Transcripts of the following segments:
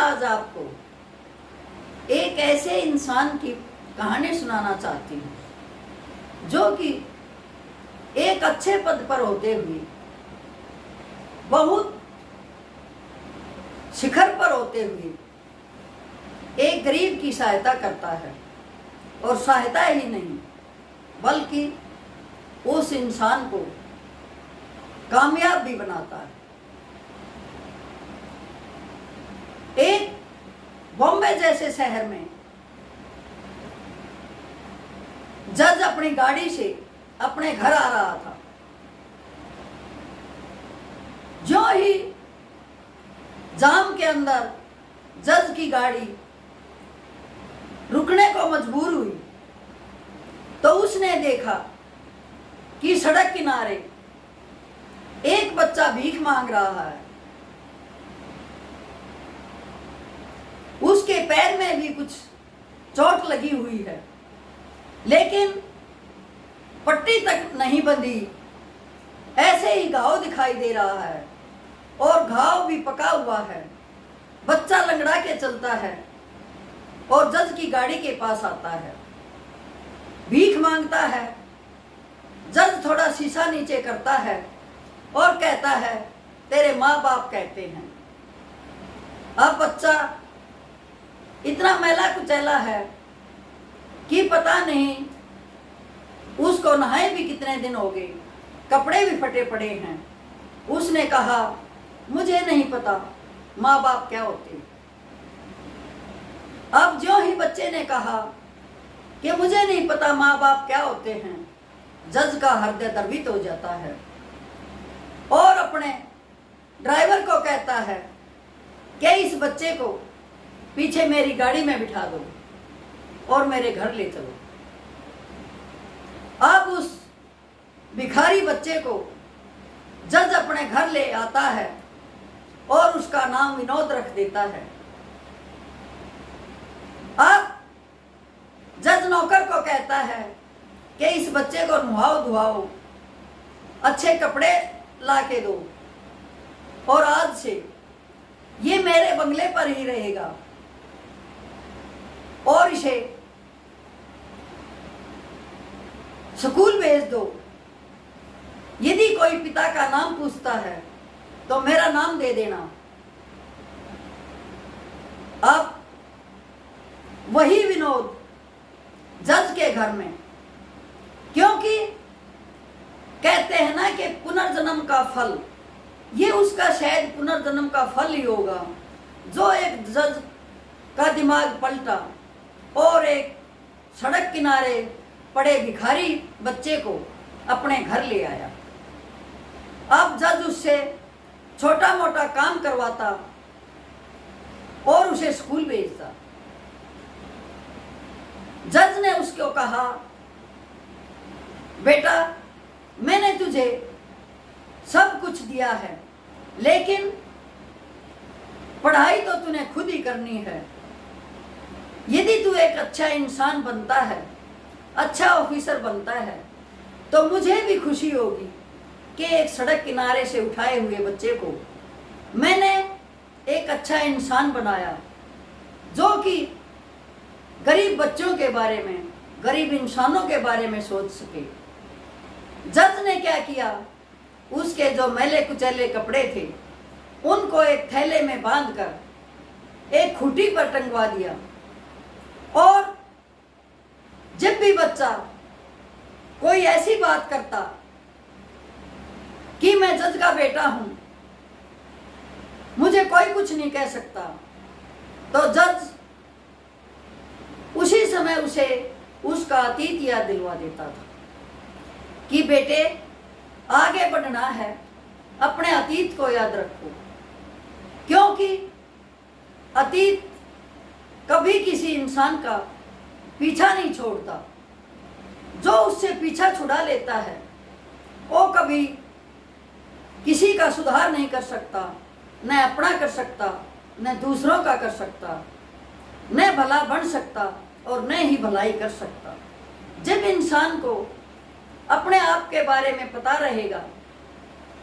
आज आपको एक ऐसे इंसान की कहानी सुनाना चाहती हूँ जो कि एक अच्छे पद पर होते हुए, बहुत शिखर पर होते हुए एक गरीब की सहायता करता है। और सहायता ही नहीं बल्कि उस इंसान को कामयाब भी बनाता है। एक बॉम्बे जैसे शहर में जज अपनी गाड़ी से अपने घर आ रहा था। जो ही जाम के अंदर जज की गाड़ी रुकने को मजबूर हुई तो उसने देखा कि सड़क किनारे एक बच्चा भीख मांग रहा है। उसके पैर में भी कुछ चोट लगी हुई है, लेकिन पट्टी तक नहीं बंधी, ऐसे ही घाव दिखाई दे रहा है और घाव भी पका हुआ है। बच्चा लंगड़ा के चलता है और जज की गाड़ी के पास आता है, भीख मांगता है। जज थोड़ा शीशा नीचे करता है और कहता है, तेरे माँ बाप कहते हैं। अब बच्चा इतना मैला कुचैला है कि पता नहीं उसको नहाए भी कितने दिन हो गए, कपड़े भी फटे पड़े हैं। उसने कहा, मुझे नहीं पता माँ बाप क्या होते। अब जो ही बच्चे ने कहा कि मुझे नहीं पता माँ बाप क्या होते हैं, जज का हृदय द्रवित हो जाता है और अपने ड्राइवर को कहता है कि इस बच्चे को पीछे मेरी गाड़ी में बिठा दो और मेरे घर ले चलो। अब उस भिखारी बच्चे को जज अपने घर ले आता है और उसका नाम विनोद रख देता है। अब जज नौकर को कहता है कि इस बच्चे को नहाओ धुआओ, अच्छे कपड़े ला के दो और आज से ये मेरे बंगले पर ही रहेगा और इसे स्कूल भेज दो। यदि कोई पिता का नाम पूछता है तो मेरा नाम दे देना। अब वही विनोद जज के घर में, क्योंकि कहते हैं ना कि पुनर्जन्म का फल, ये उसका शायद पुनर्जन्म का फल ही होगा, जो एक जज का दिमाग पलटा और एक सड़क किनारे पड़े भिखारी बच्चे को अपने घर ले आया। अब जज उससे छोटा मोटा काम करवाता और उसे स्कूल भेजता। जज ने उसको कहा, बेटा मैंने तुझे सब कुछ दिया है, लेकिन पढ़ाई तो तूने खुद ही करनी है। यदि तू एक अच्छा इंसान बनता है, अच्छा ऑफिसर बनता है, तो मुझे भी खुशी होगी कि एक सड़क किनारे से उठाए हुए बच्चे को मैंने एक अच्छा इंसान बनाया, जो कि गरीब बच्चों के बारे में, गरीब इंसानों के बारे में सोच सके। जज ने क्या किया, उसके जो मैले कुचैले कपड़े थे उनको एक थैले में बांधकर एक खूंटी पर टंगवा दिया और जब भी बच्चा कोई ऐसी बात करता कि मैं जज का बेटा हूं, मुझे कोई कुछ नहीं कह सकता, तो जज उसी समय उसे उसका अतीत याद दिलवा देता था कि बेटे आगे बढ़ना है, अपने अतीत को याद रखो, क्योंकि अतीत कभी किसी इंसान का पीछा नहीं छोड़ता। जो उससे पीछा छुड़ा लेता है वो कभी किसी का सुधार नहीं कर सकता, न अपना कर सकता, न दूसरों का कर सकता, न भला बन सकता और न ही भलाई कर सकता। जब इंसान को अपने आप के बारे में पता रहेगा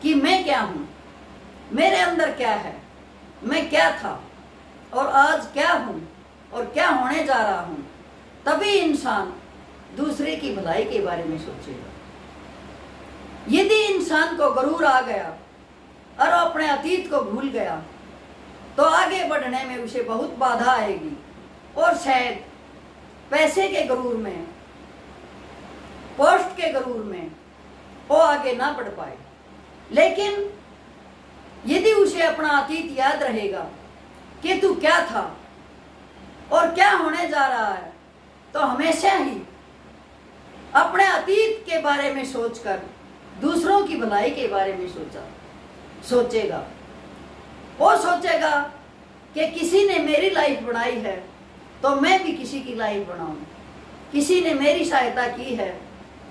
कि मैं क्या हूँ, मेरे अंदर क्या है, मैं क्या था, और आज क्या हूँ और क्या होने जा रहा हूँ, तभी इंसान दूसरे की भलाई के बारे में सोचेगा। यदि इंसान को गरूर आ गया और अपने अतीत को भूल गया तो आगे बढ़ने में उसे बहुत बाधा आएगी और शायद पैसे के गरूर में, पोस्ट के गरूर में वो आगे ना बढ़ पाए। लेकिन यदि उसे अपना अतीत याद रहेगा कि तू क्या था और क्या होने जा रहा है, तो हमेशा ही अपने अतीत के बारे में सोचकर दूसरों की भलाई के बारे में सोचेगा। वो सोचेगा कि किसी ने मेरी लाइफ बनाई है तो मैं भी किसी की लाइफ बनाऊं, किसी ने मेरी सहायता की है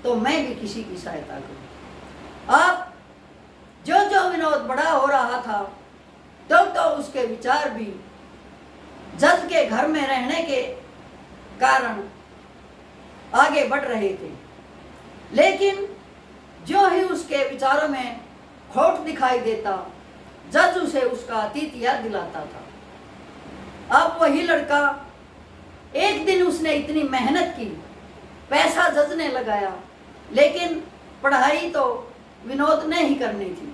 तो मैं भी किसी की सहायता करूं। अब जो जो विनोद बड़ा हो रहा था तो उसके विचार भी जज के घर में रहने के कारण आगे बढ़ रहे थे। लेकिन जो ही उसके विचारों में खोट दिखाई देता, जज उसे उसका अतीत याद दिलाता था। अब वही लड़का, एक दिन उसने इतनी मेहनत की, पैसा जज ने लगाया, लेकिन पढ़ाई तो विनोद ने ही करनी थी।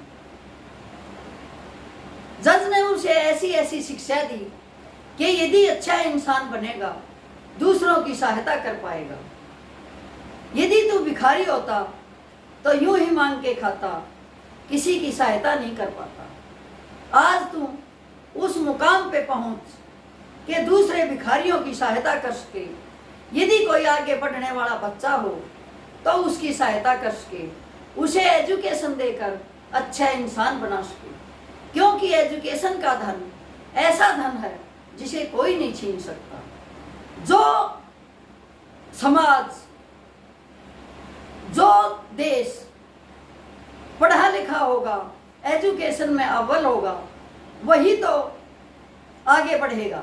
जज ने उसे ऐसी ऐसी शिक्षा दी कि यदि अच्छा इंसान बनेगा दूसरों की सहायता कर पाएगा। यदि तू भिखारी होता तो यूं ही मांग के खाता, किसी की सहायता नहीं कर पाता। आज तू उस मुकाम पे पहुंच कि दूसरे भिखारियों की सहायता कर सके। यदि कोई आगे बढ़ने वाला बच्चा हो तो उसकी सहायता कर सके, उसे एजुकेशन देकर अच्छा इंसान बना सके। क्योंकि एजुकेशन का धन ऐसा धन है जिसे कोई नहीं छीन सकता। जो समाज, जो देश पढ़ा लिखा होगा, एजुकेशन में अव्वल होगा, वही तो आगे बढ़ेगा।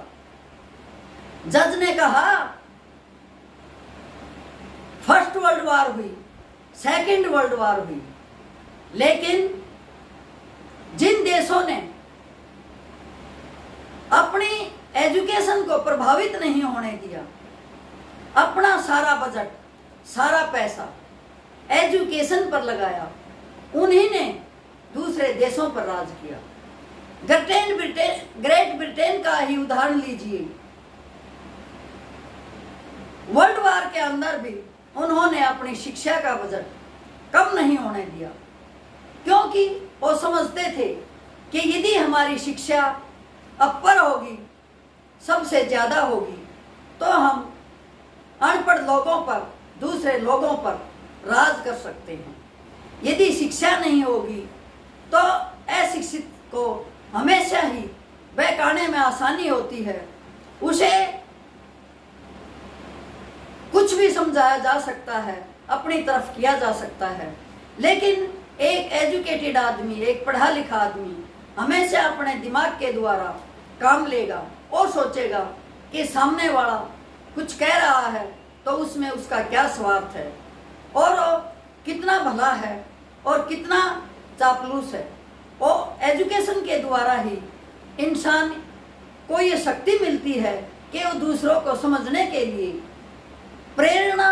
जज ने कहा, फर्स्ट वर्ल्ड वार हुई, सेकंड वर्ल्ड वार हुई, लेकिन जिन देशों ने अपनी एजुकेशन को प्रभावित नहीं होने दिया, अपना सारा बजट, सारा पैसा एजुकेशन पर लगाया, उन्हीं ने दूसरे देशों पर राज किया। ग्रेट ब्रिटेन का ही उदाहरण लीजिए। वर्ल्ड वार के अंदर भी उन्होंने अपनी शिक्षा का बजट कम नहीं होने दिया, क्योंकि वो समझते थे कि यदि हमारी शिक्षा अपर होगी, सबसे ज़्यादा होगी, तो हम अनपढ़ लोगों पर, दूसरे लोगों पर राज कर सकते हैं। यदि शिक्षा नहीं होगी तो अशिक्षित को हमेशा ही बहकाने में आसानी होती है। उसे कुछ भी समझाया जा सकता है, अपनी तरफ किया जा सकता है। लेकिन एक एजुकेटेड आदमी, एक पढ़ा लिखा आदमी हमेशा अपने दिमाग के द्वारा काम लेगा और सोचेगा कि सामने वाला कुछ कह रहा है तो उसमें उसका क्या स्वार्थ है और कितना भला है और कितना चापलूस है। और एजुकेशन के द्वारा ही इंसान को ये शक्ति मिलती है कि वो दूसरों को समझने के लिए प्रेरणा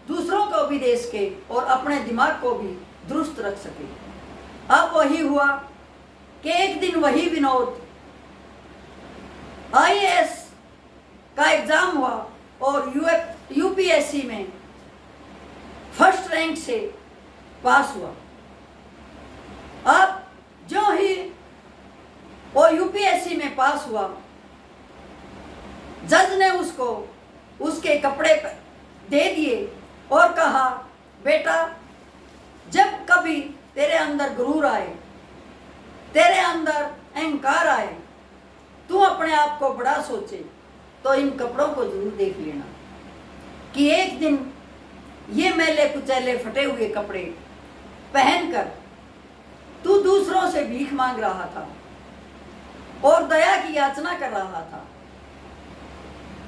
दूसरों को भी दे सके और अपने दिमाग को भी दुरुस्त रख सके। अब वही हुआ कि एक दिन वही विनोद IAS का एग्जाम हुआ और यूपीएससी में फर्स्ट रैंक से पास हुआ। अब जो ही वो यूपीएससी में पास हुआ, जज ने उसको उसके कपड़े दे दिए और कहा, बेटा जब कभी तेरे अंदर गुरूर आए, तेरे अंदर अहंकार आए, तू अपने आप को बड़ा सोचे तो इन कपड़ों को जरूर देख लेना कि एक दिन ये मैले कुचैले फटे हुए कपड़े पहनकर तू दूसरों से भीख मांग रहा था और दया की याचना कर रहा था।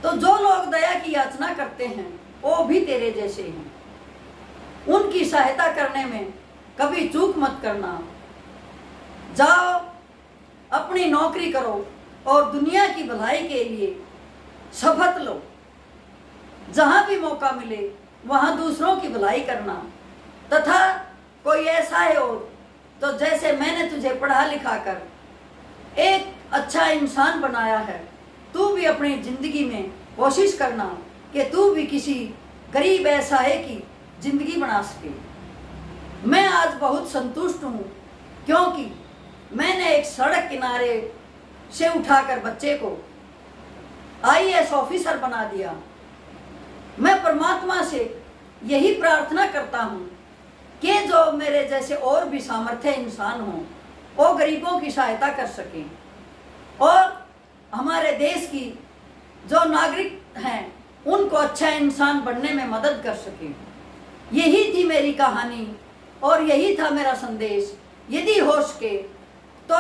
तो जो लोग दया की याचना करते हैं वो भी तेरे जैसे हैं। उनकी सहायता करने में कभी चूक मत करना। जाओ अपनी नौकरी करो और दुनिया की भलाई के लिए शपथ लो। जहाँ भी मौका मिले वहाँ दूसरों की भलाई करना, तथा कोई ऐसा है हो तो जैसे मैंने तुझे पढ़ा लिखा कर एक अच्छा इंसान बनाया है, तू भी अपनी ज़िंदगी में कोशिश करना कि तू भी किसी गरीब ऐसा है कि ज़िंदगी बना सके। मैं आज बहुत संतुष्ट हूँ क्योंकि मैंने एक सड़क किनारे से उठाकर बच्चे को IAS ऑफिसर बना दिया। मैं परमात्मा से यही प्रार्थना करता हूँ कि जो मेरे जैसे और भी सामर्थ्य इंसान हों वो गरीबों की सहायता कर सकें और हमारे देश की जो नागरिक हैं उनको अच्छा इंसान बनने में मदद कर सकें। यही थी मेरी कहानी और यही था मेरा संदेश। यदि हो सके तो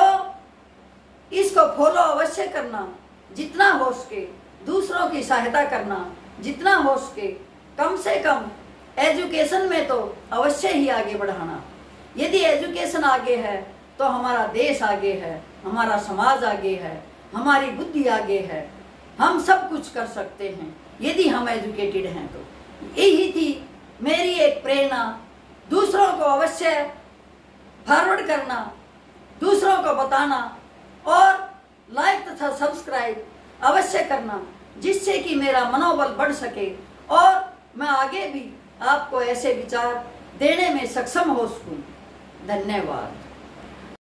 इसको फॉलो अवश्य करना, जितना हो सके दूसरों की सहायता करना, जितना हो सके कम से कम एजुकेशन में तो अवश्य ही आगे बढ़ाना। यदि एजुकेशन आगे है तो हमारा देश आगे है, हमारा समाज आगे है, हमारी बुद्धि आगे है, हम सब कुछ कर सकते हैं यदि हम एजुकेटेड हैं। तो यही थी मेरी एक प्रेरणा, दूसरों को अवश्य फॉरवर्ड करना, दूसरों को बताना और लाइक तथा सब्सक्राइब अवश्य करना, जिससे कि मेरा मनोबल बढ़ सके और मैं आगे भी आपको ऐसे विचार देने में सक्षम हो सकूं। धन्यवाद।